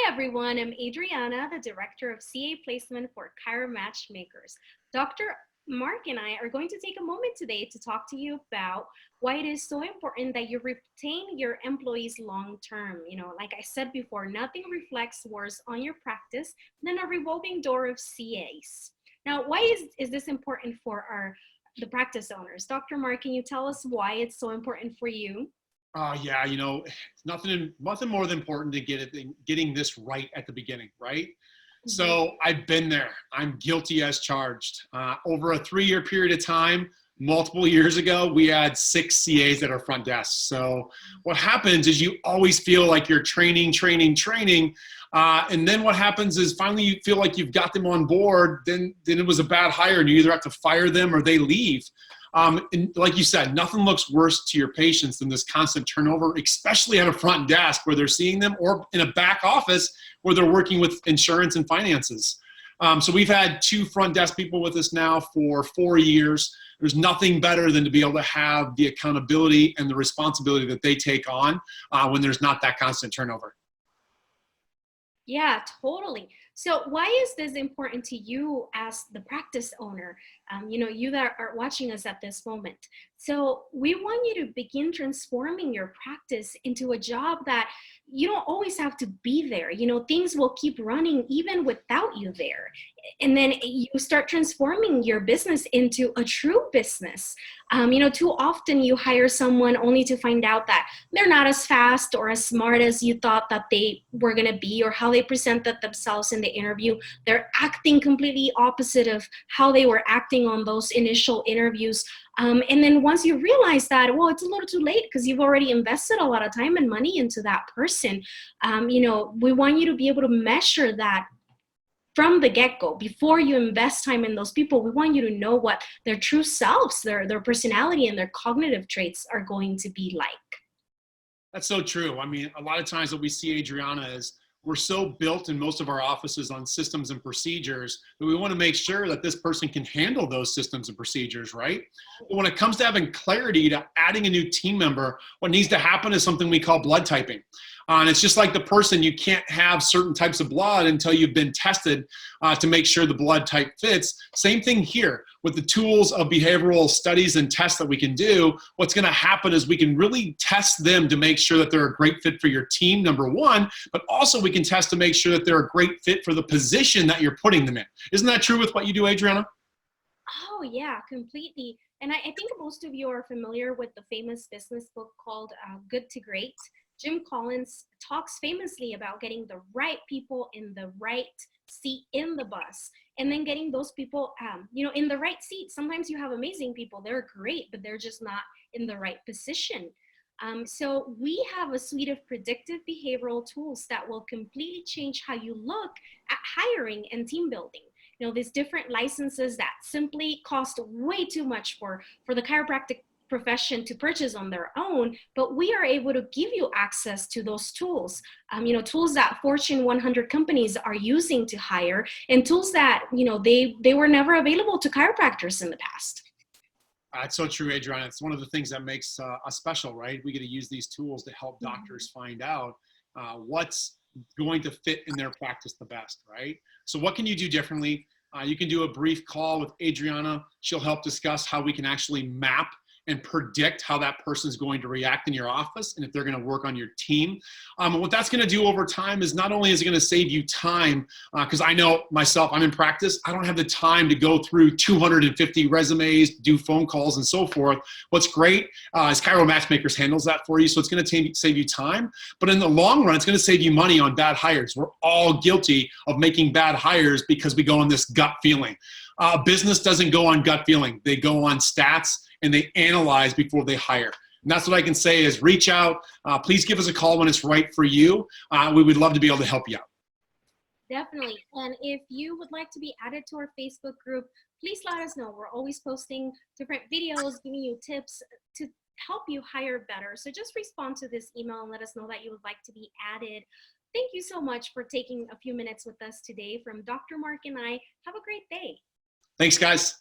everyone, I'm Adriana, the Director of CA Placement for Chiro Matchmakers. Dr. Mark and I are going to take a moment today to talk to you about why it is so important that you retain your employees long term. Like I said before, nothing reflects worse on your practice than a revolving door of CAs. Now, why is this important for the practice owners? Dr. Mark, can you tell us why it's so important for you? Yeah, nothing more than important to getting this right at the beginning, right? So I've been there. I'm guilty as charged. Over a 3-year period of time, multiple years ago, we had 6 CAs at our front desk. So what happens is you always feel like you're training. And then what happens is finally you feel like you've got them on board, then it was a bad hire and you either have to fire them or they leave. And like you said, nothing looks worse to your patients than this constant turnover, especially at a front desk where they're seeing them, or in a back office where they're working with insurance and finances. So we've had 2 front desk people with us now for 4 years. There's nothing better than to be able to have the accountability and the responsibility that they take on when there's not that constant turnover. Yeah, totally. So why is this important to you as the practice owner? You that are watching us at this moment. So we want you to begin transforming your practice into a job that you don't always have to be there. Things will keep running even without you there. And then you start transforming your business into a true business. Too often you hire someone only to find out that they're not as fast or as smart as you thought that they were going to be, or how they presented themselves in the interview. They're acting completely opposite of how they were acting on those initial interviews. And then once you realize that, well, it's a little too late because you've already invested a lot of time and money into that person. We want you to be able to measure that from the get-go. Before you invest time in those people, we want you to know what their true selves, their personality and their cognitive traits are going to be like. That's so true. I mean, a lot of times what we see, Adriana, is we're so built in most of our offices on systems and procedures that we want to make sure that this person can handle those systems and procedures, right? But when it comes to having clarity to adding a new team member, what needs to happen is something we call blood typing. And it's just like the person, you can't have certain types of blood until you've been tested to make sure the blood type fits. Same thing here with the tools of behavioral studies and tests that we can do. What's going to happen is we can really test them to make sure that they're a great fit for your team, number one, but also we can test to make sure that they're a great fit for the position that you're putting them in. Isn't that true with what you do, Adriana? Oh, yeah, completely. And I think most of you are familiar with the famous business book called Good to Great. Jim Collins talks famously about getting the right people in the right seat in the bus, and then getting those people, in the right seat. Sometimes you have amazing people, they're great, but they're just not in the right position. So we have a suite of predictive behavioral tools that will completely change how you look at hiring and team building. These different licenses that simply cost way too much for the chiropractic profession to purchase on their own, but we are able to give you access to those tools, tools that Fortune 100 companies are using to hire, and tools that, they were never available to chiropractors in the past. It's so true, Adriana. It's one of the things that makes us special, right? We get to use these tools to help doctors find out what's going to fit in their practice the best, right? So what can you do differently? You can do a brief call with Adriana. She'll help discuss how we can actually map and predict how that person's going to react in your office and if they're going to work on your team. What that's going to do over time is not only is it going to save you time, because I know myself, I'm in practice, I don't have the time to go through 250 resumes, do phone calls and so forth. What's great is Chiro Matchmakers handles that for you, so it's going to save you time. But in the long run, it's going to save you money on bad hires. We're all guilty of making bad hires because we go on this gut feeling. Business doesn't go on gut feeling. They go on stats, and they analyze before they hire. And that's what I can say is reach out. Please give us a call when it's right for you. We would love to be able to help you out. Definitely. And if you would like to be added to our Facebook group, please let us know. We're always posting different videos, giving you tips to help you hire better. So just respond to this email and let us know that you would like to be added. Thank you so much for taking a few minutes with us today. From Dr. Mark and I, have a great day. Thanks, guys.